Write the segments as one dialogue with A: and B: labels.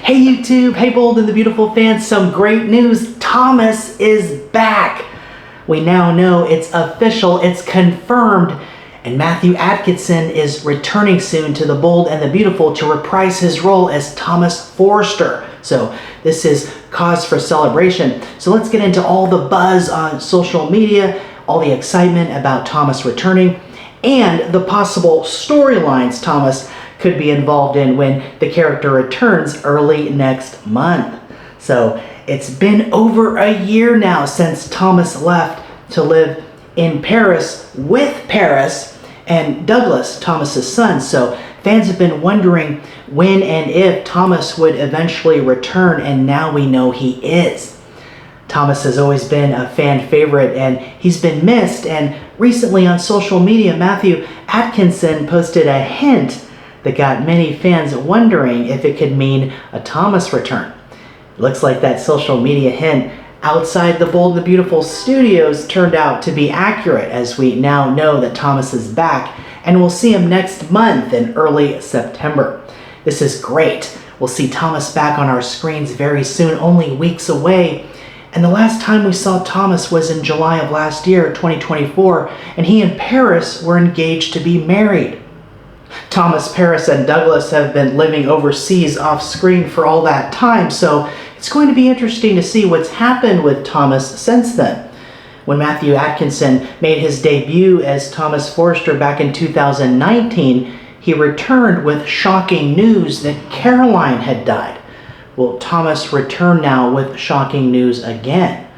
A: Hey YouTube, hey Bold and the beautiful fans, some great news. Thomas is back. We now know it's official, it's confirmed, and Matthew Atkinson is returning soon to the Bold and the Beautiful to reprise his role as Thomas Forrester. So this is cause for celebration. So let's get into all the buzz on social media, all the excitement about Thomas returning, and the possible storylines Thomas could be involved in when the character returns early next month. So it's been over a year now since Thomas left to live in Paris with Paris and Douglas, Thomas's son. So fans have been wondering when and if Thomas would eventually return, and now we know he is. Thomas has always been a fan favorite and he's been missed, and recently on social media, Matthew Atkinson posted a hint that got many fans wondering if it could mean a Thomas return. It looks like that social media hint outside the Bold and the Beautiful studios turned out to be accurate, as we now know that Thomas is back and we'll see him next month in early September. This is great. We'll see Thomas back on our screens very soon, only weeks away. And the last time we saw Thomas was in July of last year, 2024, and he and Paris were engaged to be married. Thomas, Paris, and Douglas have been living overseas off screen for all that time, so it's going to be interesting to see what's happened with Thomas since then. When Matthew Atkinson made his debut as Thomas Forrester back in 2019, he returned with shocking news that Caroline had died. Will Thomas return now with shocking news again?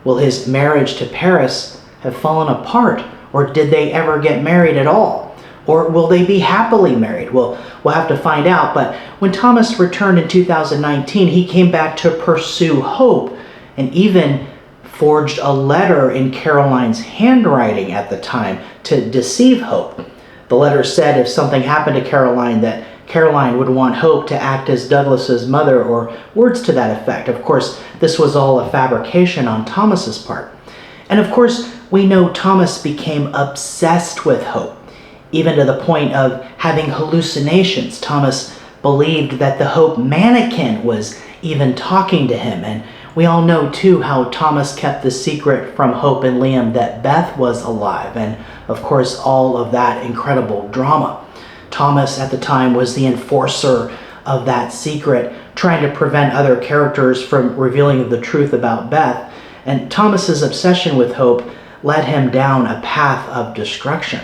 A: Will his marriage to Paris have fallen apart, or did they ever get married at all? Or will they be happily married? Well, we'll have to find out. But when Thomas returned in 2019, he came back to pursue hope and even forged a letter in Caroline's handwriting at the time to deceive Hope. The letter said if something happened to Caroline, that Caroline would want Hope to act as Douglas's mother, or words to that effect. Of course, this was all a fabrication on Thomas's part. And of course, we know Thomas became obsessed with Hope, even to the point of having hallucinations. Thomas believed that the Hope mannequin was even talking to him. And we all know too how Thomas kept the secret from Hope and Liam that Beth was alive, and of course all of that incredible drama. Thomas at the time was the enforcer of that secret, trying to prevent other characters from revealing the truth about Beth, and Thomas's obsession with Hope led him down a path of destruction.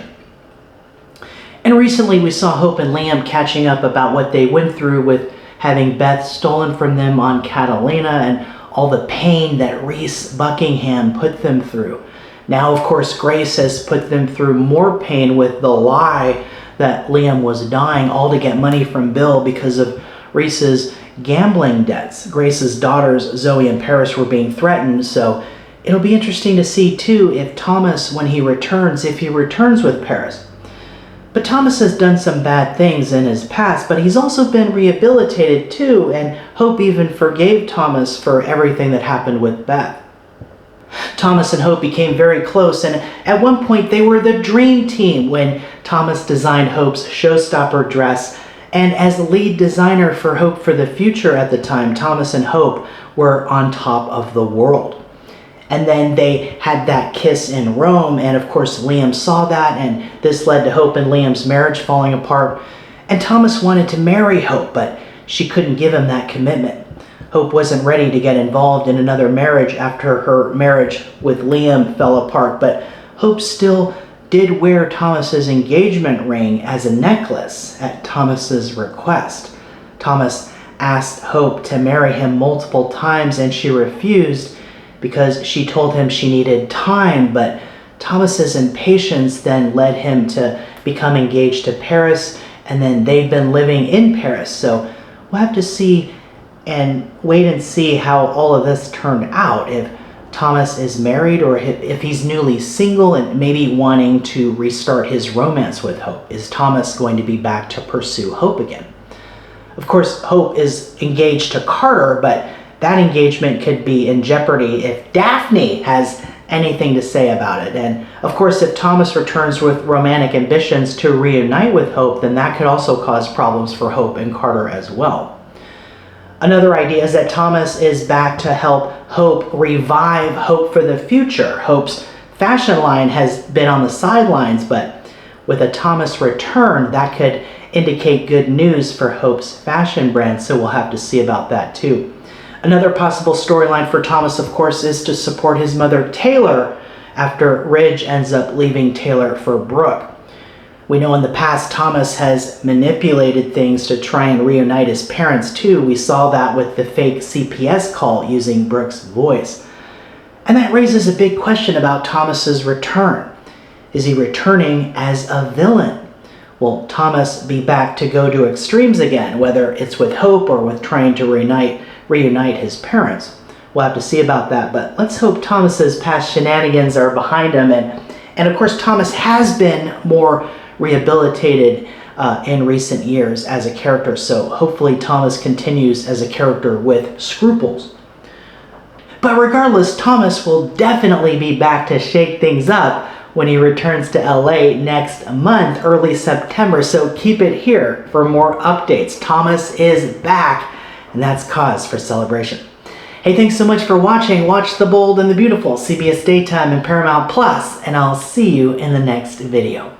A: And recently we saw Hope and Liam catching up about what they went through with having Beth stolen from them on Catalina, and all the pain that Reese Buckingham put them through. Now, of course, Grace has put them through more pain with the lie that Liam was dying, all to get money from Bill because of Reese's gambling debts. Grace's daughters, Zoe and Paris, were being threatened, so it'll be interesting to see too if Thomas, when he returns, if he returns with Paris. But Thomas has done some bad things in his past, but he's also been rehabilitated too, and Hope even forgave Thomas for everything that happened with Beth. Thomas and Hope became very close, and at one point they were the dream team when Thomas designed Hope's showstopper dress, and as lead designer for Hope for the Future at the time, Thomas and Hope were on top of the world. And then they had that kiss in Rome, and of course Liam saw that, and this led to Hope and Liam's marriage falling apart. And Thomas wanted to marry Hope, but she couldn't give him that commitment. Hope wasn't ready to get involved in another marriage after her marriage with Liam fell apart, but Hope still did wear Thomas's engagement ring as a necklace at Thomas's request. Thomas asked Hope to marry him multiple times, and she refused because she told him she needed time, but Thomas's impatience then led him to become engaged to Paris, and then they've been living in Paris. So we'll have to see and wait and see how all of this turned out, if Thomas is married or if he's newly single and maybe wanting to restart his romance with Hope. Is Thomas going to be back to pursue Hope again? Of course, Hope is engaged to Carter, but that engagement could be in jeopardy if Daphne has anything to say about it. And of course, if Thomas returns with romantic ambitions to reunite with Hope, then that could also cause problems for Hope and Carter as well. Another idea is that Thomas is back to help Hope revive hope for the future. Hope's fashion line has been on the sidelines, but with a Thomas return, that could indicate good news for Hope's fashion brand, so we'll have to see about that too. Another possible storyline for Thomas, of course, is to support his mother Taylor after Ridge ends up leaving Taylor for Brooke. We know in the past Thomas has manipulated things to try and reunite his parents too. We saw that with the fake CPS call using Brooke's voice. And that raises a big question about Thomas's return. Is he returning as a villain? Will Thomas be back to go to extremes again, whether it's with Hope or with trying to reunite his parents? We'll have to see about that, but let's hope Thomas's past shenanigans are behind him. And of course, Thomas has been more rehabilitated in recent years as a character, so hopefully Thomas continues as a character with scruples. But regardless, Thomas will definitely be back to shake things up when he returns to LA next month, early September, so keep it here for more updates. Thomas is back, and that's cause for celebration. Hey, thanks so much for watching. Watch The Bold and the Beautiful, CBS Daytime and Paramount Plus, and I'll see you in the next video.